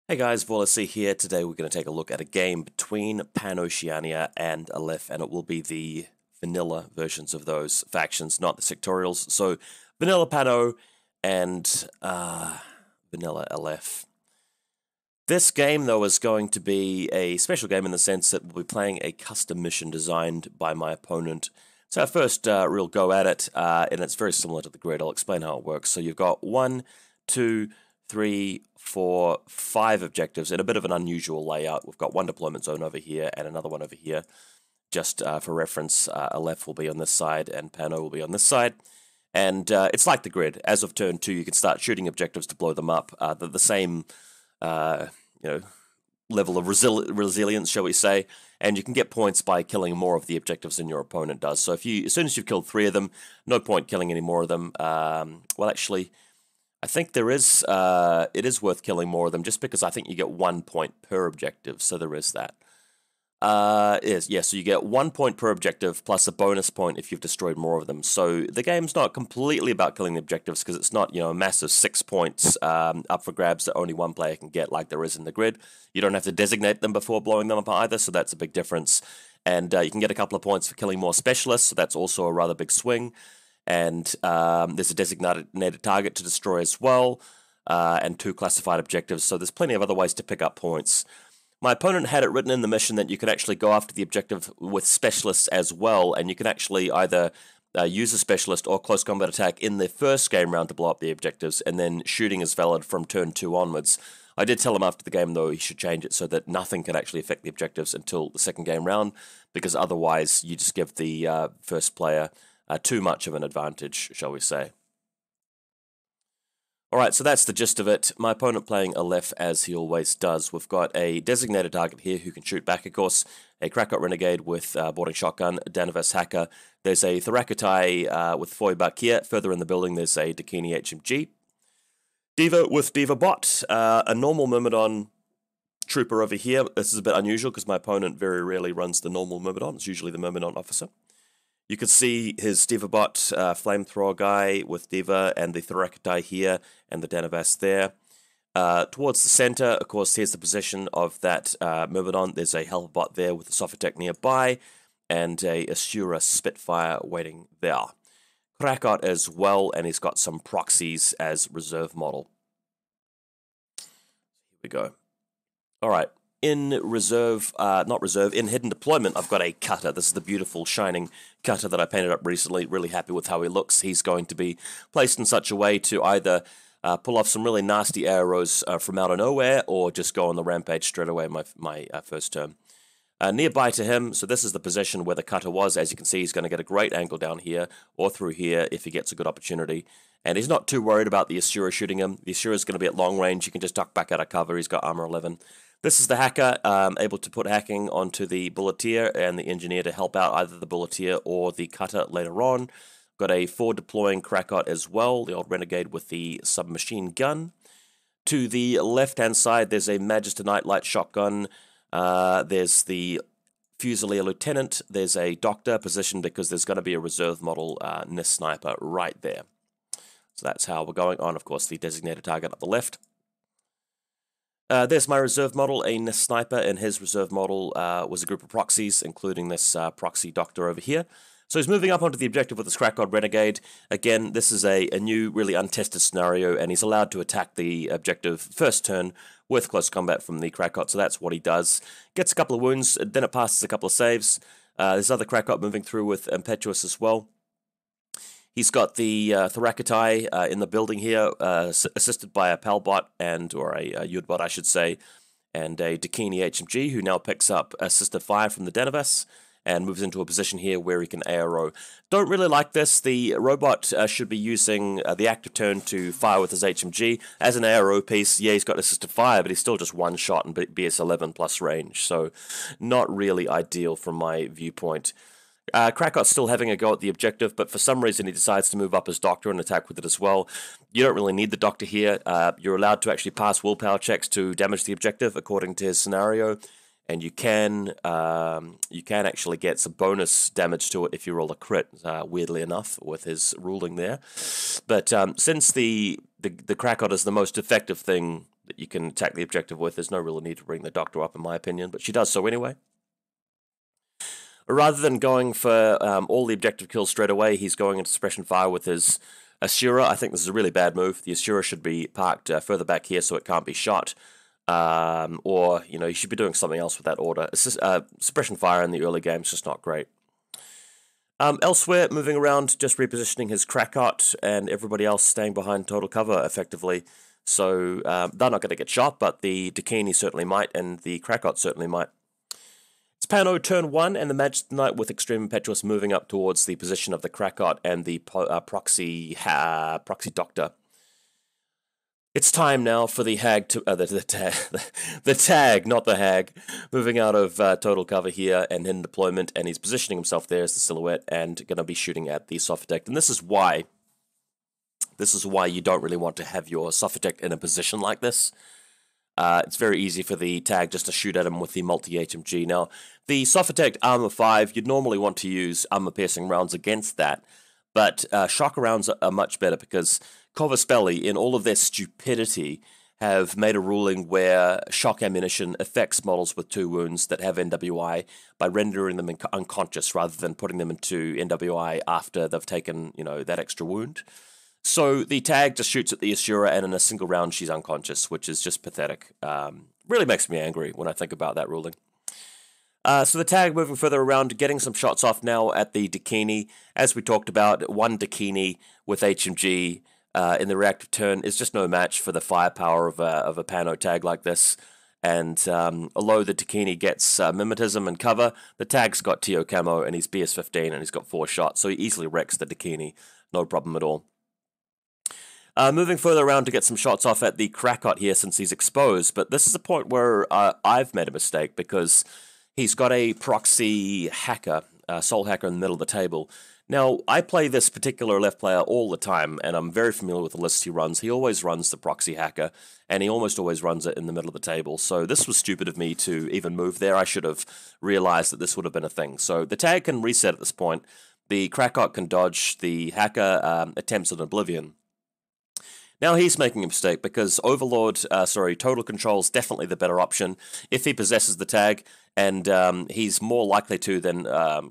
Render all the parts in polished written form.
Hey guys, VaulSC here. Today we're going to take a look at a game between PanOceania and Aleph, and it will be the vanilla versions of those factions, not the sectorials. So, vanilla Pano and vanilla Aleph. This game, though, is going to be a special game in the sense that we'll be playing a custom mission designed by my opponent. It's our first real go at it, and it's very similar to the grid. I'll explain how it works. So you've got 1, 2, 3, 4, 5 objectives in a bit of an unusual layout. We've got one deployment zone over here and another one over here. Just for reference, Aleph will be on this side and Pano will be on this side. And it's like the grid. As of turn 2, you can start shooting objectives to blow them up. The same level of resilience, shall we say, and you can get points by killing more of the objectives than your opponent does. So as soon as you've killed 3 of them, no point killing any more of them. Well, actually, I think it is worth killing more of them, just because I think you get 1 point per objective, so there is that. So you get 1 point per objective plus a bonus point if you've destroyed more of them. So the game's not completely about killing the objectives, because it's not, a massive 6 points up for grabs that only one player can get like there is in the grid. You don't have to designate them before blowing them up either, so that's a big difference. And you can get a couple of points for killing more specialists, so that's also a rather big swing. And there's a designated target to destroy as well, and 2 classified objectives, so there's plenty of other ways to pick up points. My opponent had it written in the mission that you could actually go after the objective with specialists as well, and you can actually either use a specialist or close combat attack in the first game round to blow up the objectives, and then shooting is valid from turn 2 onwards. I did tell him after the game, though, he should change it so that nothing can actually affect the objectives until the second game round, because otherwise you just give the first player too much of an advantage, shall we say. Alright, so that's the gist of it. My opponent playing Aleph as he always does. We've got a designated target here who can shoot back, of course. A Krakot Renegade with boarding shotgun, Danavas Hacker. There's a Thorakatai with Foibak here. Further in the building, there's a Dakini HMG. Diva with Diva Bot. A normal Myrmidon trooper over here. This is a bit unusual because my opponent very rarely runs the normal Myrmidon. It's usually the Myrmidon officer. You can see his Diva Bot flamethrower guy with Diva and the Thorakatai here and the Danavas there. Towards the center, of course, here's the position of that Myrmidon. There's a Helperbot there with the Sophitek nearby and a Asura Spitfire waiting there. Krakot as well, and he's got some proxies as reserve model. Here we go. All right. In in hidden deployment, I've got a cutter. This is the beautiful, shining cutter that I painted up recently. Really happy with how he looks. He's going to be placed in such a way to either pull off some really nasty arrows from out of nowhere, or just go on the rampage straight away in my first turn. Nearby to him, so this is the position where the cutter was. As you can see, he's going to get a great angle down here, or through here, if he gets a good opportunity. And he's not too worried about the Asura shooting him. The Asura is going to be at long range. You can just duck back out of cover. He's got armor 11. This is the hacker, able to put hacking onto the bulleteer and the engineer to help out either the bulleteer or the cutter later on. Got a 4 deploying Krakot as well, the old Renegade with the submachine gun. To the left-hand side, there's a Magister Nightlight shotgun. There's the Fusilier Lieutenant. There's a Doctor positioned because there's going to be a reserve model NIS sniper right there. So that's how we're going on. Of course, the designated target up the left. There's my reserve model, a NIS sniper, and his reserve model was a group of proxies, including this proxy doctor over here. So he's moving up onto the objective with this Krakot Renegade. Again, this is a new, really untested scenario, and he's allowed to attack the objective first turn with close combat from the Krakot, so that's what he does. Gets a couple of wounds, then it passes a couple of saves. There's other Krakot moving through with Impetuous as well. He's got the Thorakatai in the building here, assisted by a Palbot or a Yudbot, I should say, and a Dakini HMG, who now picks up assisted fire from the Danavas and moves into a position here where he can ARO. Don't really like this. The robot should be using the active turn to fire with his HMG. As an ARO piece, yeah, he's got assisted fire, but he's still just one shot and BS11 plus range, so not really ideal from my viewpoint. Krakot's still having a go at the objective, but for some reason he decides to move up his Doctor and attack with it as well. You don't really need the Doctor here. You're allowed to actually pass willpower checks to damage the objective according to his scenario, and you can actually get some bonus damage to it if you roll a crit, weirdly enough, with his ruling there. But since the Krakot is the most effective thing that you can attack the objective with. There's no real need to bring the Doctor up, in my opinion, but she does so anyway. Rather than going for all the objective kills straight away, he's going into suppression fire with his Asura. I think this is a really bad move. The Asura should be parked further back here so it can't be shot. Or, you know, you should be doing something else with that order. It's just, suppression fire in the early game is just not great. Elsewhere, moving around, just repositioning his Krakot and everybody else staying behind total cover effectively. So they're not going to get shot, but the Dakini certainly might, and the Krakot certainly might. It's Pano turn 1, and the Magister Knight with Extreme Impetuous moving up towards the position of the Krakot and the proxy Doctor. It's time now for the hag to the tag, not the hag, moving out of total cover here and in deployment, and he's positioning himself there as the silhouette and going to be shooting at the Sophitect. And this is why you don't really want to have your Sophitect in a position like this. It's very easy for the tag just to shoot at him with the multi-HMG. Now, the Sophitect Armor 5, you'd normally want to use armor-piercing rounds against that, but shock rounds are much better because Corvus-Belli, in all of their stupidity, have made a ruling where shock ammunition affects models with 2 wounds that have NWI by rendering them unconscious rather than putting them into NWI after they've taken, you know, that extra wound. So the tag just shoots at the Asura, and in a single round she's unconscious, which is just pathetic. Really makes me angry when I think about that ruling. So the tag moving further around, getting some shots off now at the Dakini. As we talked about, one Dakini with HMG in the reactive turn is just no match for the firepower of a Pano tag like this. And although the Dakini gets mimetism and cover, the tag's got TO camo and he's BS-15 and he's got 4 shots, so he easily wrecks the Dakini, no problem at all. Moving further around to get some shots off at the Krakot here since he's exposed, but this is a point where I've made a mistake because he's got a proxy hacker, soul hacker in the middle of the table. Now, I play this particular left player all the time, and I'm very familiar with the lists he runs. He always runs the proxy hacker, and he almost always runs it in the middle of the table. So this was stupid of me to even move there. I should have realized that this would have been a thing. So the tag can reset at this point. The Krakot can dodge the hacker attempts at Oblivion. Now he's making a mistake because Total Control is definitely the better option if he possesses the tag, and he's more likely to than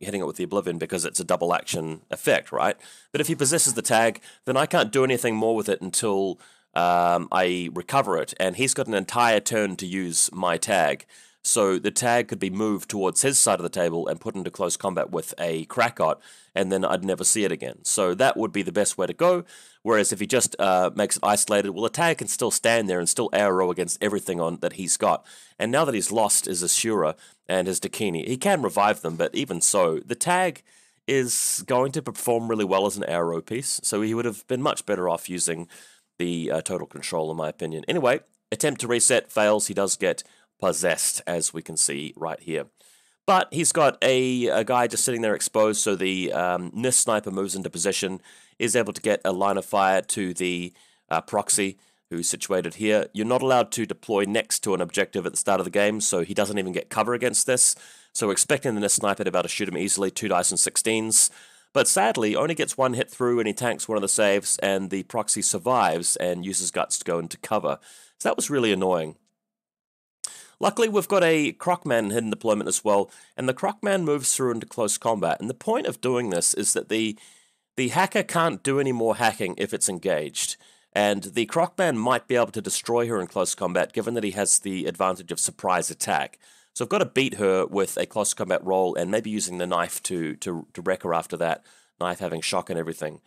hitting it with the Oblivion because it's a double action effect, right? But if he possesses the tag, then I can't do anything more with it until I recover it, and he's got an entire turn to use my tag. So the tag could be moved towards his side of the table and put into close combat with a Krakot, and then I'd never see it again. So that would be the best way to go, whereas if he just makes it isolated, well, the tag can still stand there and still arrow against everything on that he's got. And now that he's lost his Asura and his Dakini, he can revive them, but even so, the tag is going to perform really well as an arrow piece, so he would have been much better off using the Total Control, in my opinion. Anyway, attempt to reset fails. He does get possessed, as we can see right here. But he's got a guy just sitting there exposed, so the NIST sniper moves into position, is able to get a line of fire to the proxy, who's situated here. You're not allowed to deploy next to an objective at the start of the game, so he doesn't even get cover against this. So we're expecting the NIST sniper to be able to shoot him easily, 2 dice and 16s. But sadly, only gets 1 hit through, and he tanks one of the saves, and the proxy survives and uses guts to go into cover. So that was really annoying. Luckily, we've got a Crocman hidden deployment as well, and the Crocman moves through into close combat. And the point of doing this is that the hacker can't do any more hacking if it's engaged. And the Crocman might be able to destroy her in close combat, given that he has the advantage of surprise attack. So I've got to beat her with a close combat roll, and maybe using the knife to wreck her after that, knife having shock and everything.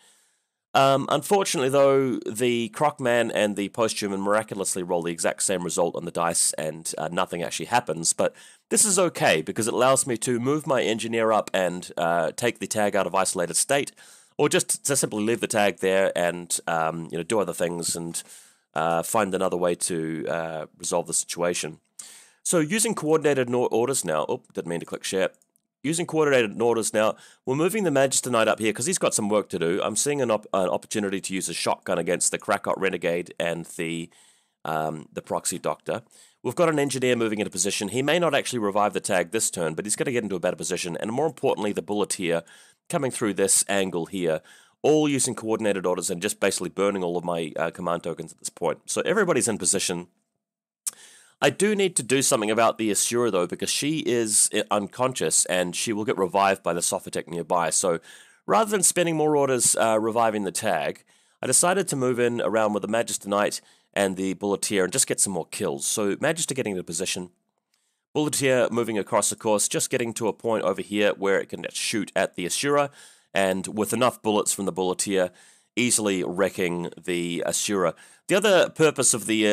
Unfortunately, though, the Crocman and the Posthuman miraculously roll the exact same result on the dice, and nothing actually happens. But this is okay, because it allows me to move my engineer up and take the tag out of isolated state, or just to simply leave the tag there and do other things and find another way to resolve the situation. So using coordinated orders now, didn't mean to click share. Using coordinated orders now, we're moving the Magister Knight up here because he's got some work to do. I'm seeing an opportunity to use a shotgun against the Krakot Renegade and the Proxy Doctor. We've got an engineer moving into position. He may not actually revive the tag this turn, but he's going to get into a better position. And more importantly, the Bulleteer coming through this angle here, all using coordinated orders and just basically burning all of my command tokens at this point. So everybody's in position. I do need to do something about the Asura, though, because she is unconscious, and she will get revived by the Sophitek nearby. So rather than spending more orders reviving the tag, I decided to move in around with the Magister Knight and the Bulletier and just get some more kills. So Magister getting into position, Bulletier moving across the course, just getting to a point over here where it can shoot at the Asura, and with enough bullets from the Bulletier, easily wrecking the Asura. The other purpose of the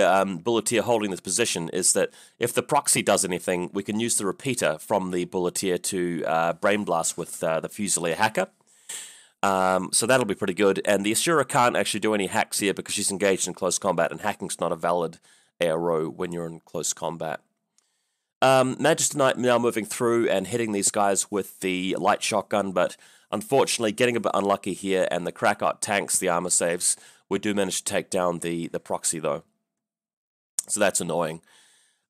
Bulletier holding this position is that if the proxy does anything, we can use the repeater from the Bulletier to Brain Blast with the Fusilier hacker. So that'll be pretty good, and the Asura can't actually do any hacks here because she's engaged in close combat, and hacking's not a valid ARO when you're in close combat. Magister Knight now moving through and hitting these guys with the light shotgun, but unfortunately getting a bit unlucky here, and the Krakot tanks the armor saves. We do manage to take down the proxy, though. So that's annoying.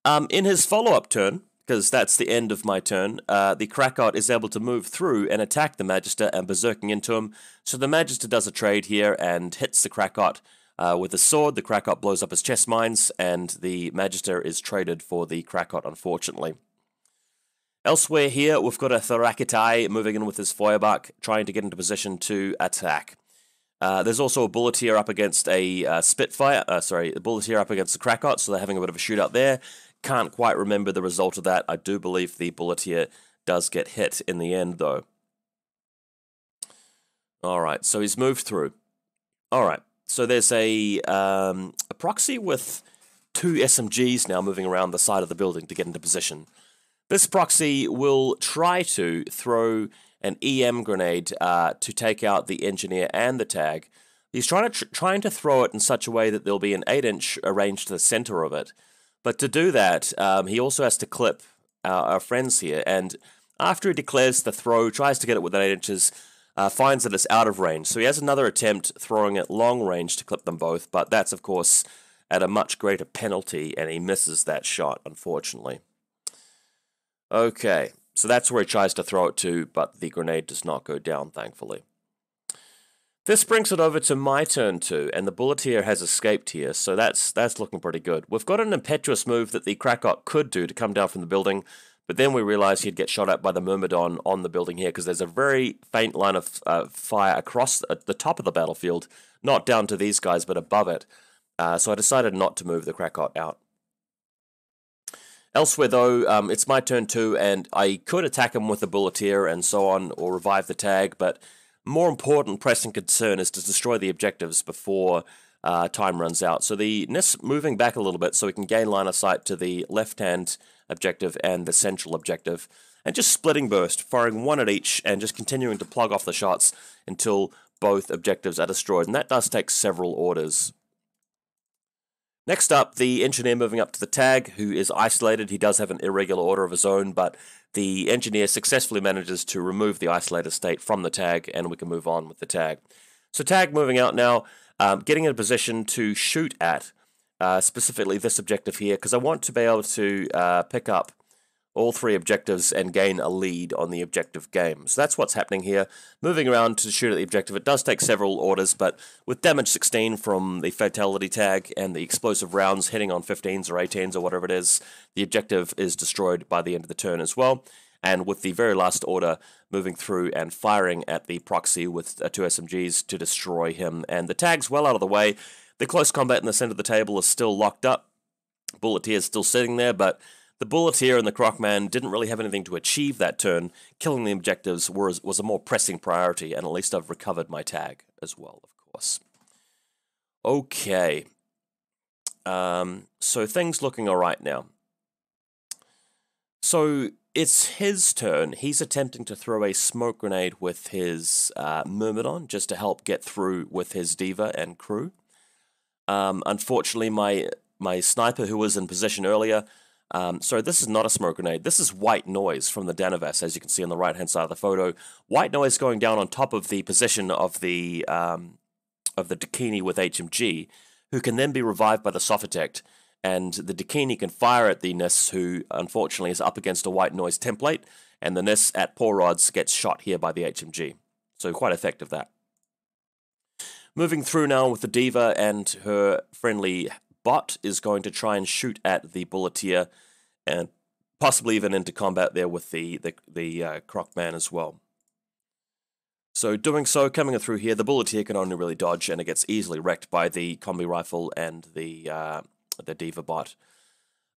In his follow-up turn, because that's the end of my turn, the Krakot is able to move through and attack the Magister and berserking into him. So the Magister does a trade here and hits the Krakot with a sword. The Krakot blows up his chest mines, and the Magister is traded for the Krakot, unfortunately. Elsewhere here, we've got a Tharakitai moving in with his Feuerbach, trying to get into position to attack. There's also a Bulletier up against a Spitfire, a Bulletier up against the Krakot, so they're having a bit of a shootout there. Can't quite remember the result of that. I do believe the Bulletier does get hit in the end, though. Alright, so he's moved through. Alright, so there's a proxy with 2 SMGs now moving around the side of the building to get into position. This proxy will try to throw an EM grenade to take out the engineer and the tag. He's trying to throw it in such a way that there'll be an 8-inch arranged to the center of it. But to do that, he also has to clip our friends here, and after he declares the throw, tries to get it within 8 inches, finds that it's out of range. So he has another attempt throwing it long range to clip them both, but that's, of course, at a much greater penalty, and he misses that shot, unfortunately. Okay, so that's where he tries to throw it to, but the grenade does not go down, thankfully. This brings it over to my turn too, and the Bulletier has escaped here, so that's looking pretty good. We've got an impetuous move that the Krakot could do to come down from the building, but then we realized he'd get shot at by the Myrmidon on the building here, because there's a very faint line of fire across the top of the battlefield, not down to these guys, but above it. So I decided not to move the Krakot out. Elsewhere, though, it's my turn too, and I could attack him with the Bulletier and so on, or revive the tag, but more important pressing concern is to destroy the objectives before time runs out. So the NIS moving back a little bit so we can gain line of sight to the left-hand objective and the central objective, and just splitting burst, firing one at each, and just continuing to plug off the shots until both objectives are destroyed, and that does take several orders. Next up, the engineer moving up to the tag, who is isolated. He does have an irregular order of his own, but the engineer successfully manages to remove the isolated state from the tag, and we can move on with the tag. So tag moving out now, getting in a position to shoot at, specifically this objective here, because I want to be able to pick up all 3 objectives and gain a lead on the objective game. So that's what's happening here. Moving around to shoot at the objective. It does take several orders, but with damage 16 from the fatality tag and the explosive rounds hitting on 15s or 18s or whatever it is, the objective is destroyed by the end of the turn as well. And with the very last order, moving through and firing at the proxy with 2 SMGs to destroy him. And the tag's well out of the way. The close combat in the center of the table is still locked up. Bulletier is still sitting there, but the Bulletier and the Crocman didn't really have anything to achieve that turn. Killing the objectives was a more pressing priority, and at least I've recovered my tag as well, of course. Okay. So things looking alright now. So it's his turn. He's attempting to throw a smoke grenade with his Myrmidon just to help get through with his Diva and crew. Unfortunately, my sniper who was in position earlier, so this is not a smoke grenade. This is white noise from the Danavas, as you can see on the right-hand side of the photo. White noise going down on top of the position of the Dakini with HMG, who can then be revived by the Sophitek, and the Dakini can fire at the Nis, who unfortunately is up against a white noise template, and the Nis at poor odds gets shot here by the HMG. So quite effective that. Moving through now with the Diva and her friendly bot is going to try and shoot at the Bulleteer and possibly even into combat there with the Crocman as well. So doing so, coming through here, the Bulleteer can only really dodge, and it gets easily wrecked by the Combi Rifle and the Diva bot.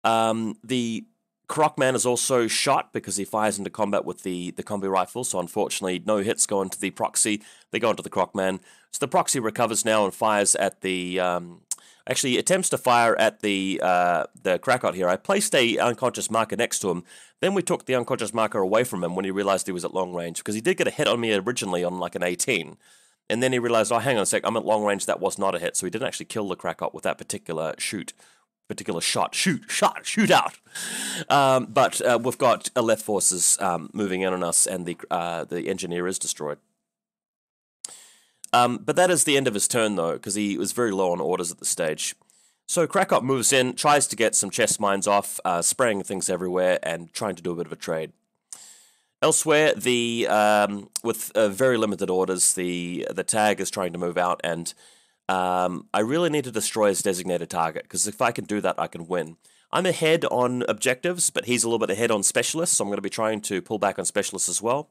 The Crocman is also shot because he fires into combat with the Combi Rifle, so unfortunately no hits go into the Proxy, they go into the Crocman. So the Proxy recovers now and fires at the... actually attempts to fire at the Krakot here. I placed a unconscious marker next to him, then we took the unconscious marker away from him when he realized he was at long range, because he did get a hit on me originally on like an 18. And then he realized, oh, hang on a sec, I'm at long range, that was not a hit, so he didn't actually kill the Krakot with that particular shot. Shoot out. But we've got Aleph forces moving in on us, and the engineer is destroyed. But that is the end of his turn, though, because he was very low on orders at the stage. So Krakot moves in, tries to get some chest mines off, spraying things everywhere, and trying to do a bit of a trade. Elsewhere, with very limited orders, the tag is trying to move out, and I really need to destroy his designated target, because if I can do that, I can win. I'm ahead on objectives, but he's a little bit ahead on specialists, so I'm going to be trying to pull back on specialists as well.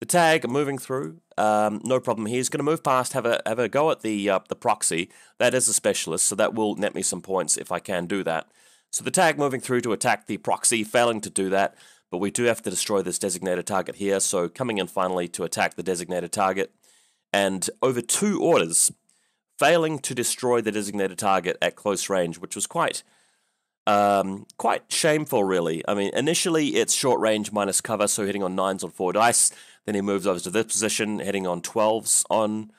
The tag moving through, no problem. He's going to move past, have a go at the Proxy. That is a specialist, so that will net me some points if I can do that. So the tag moving through to attack the Proxy, failing to do that, but we do have to destroy this designated target here, so coming in finally to attack the designated target, and over 2 orders, failing to destroy the designated target at close range, which was quite shameful, really. I mean, initially it's short range minus cover, so hitting on 9s on 4 dice. Then he moves over to this position, hitting on 12s on...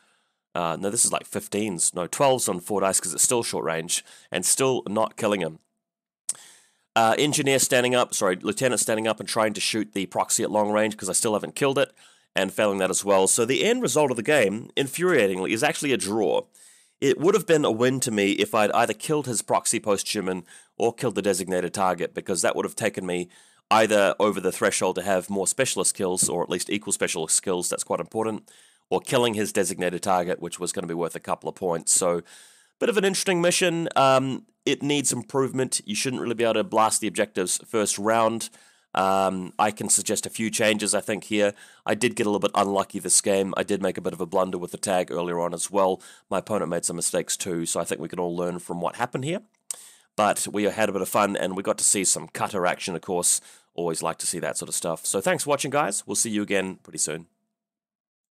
no, this is like 15s. No, 12s on 4 dice because it's still short range, and still not killing him. Lieutenant standing up and trying to shoot the Proxy at long range because I still haven't killed it, and failing that as well. So the end result of the game, infuriatingly, is actually a draw. It would have been a win to me if I'd either killed his Proxy post-human or killed the designated target, because that would have taken me either over the threshold to have more specialist kills, or at least equal specialist kills, that's quite important, or killing his designated target, which was going to be worth a couple of points. So, bit of an interesting mission. It needs improvement. You shouldn't really be able to blast the objectives first round. I can suggest a few changes, I think, here. I did get a little bit unlucky this game. I did make a bit of a blunder with the tag earlier on as well. My opponent made some mistakes too, so I think we can all learn from what happened here. But we had a bit of fun, and we got to see some cutter action, of course. Always like to see that sort of stuff. So thanks for watching, guys. We'll see you again pretty soon.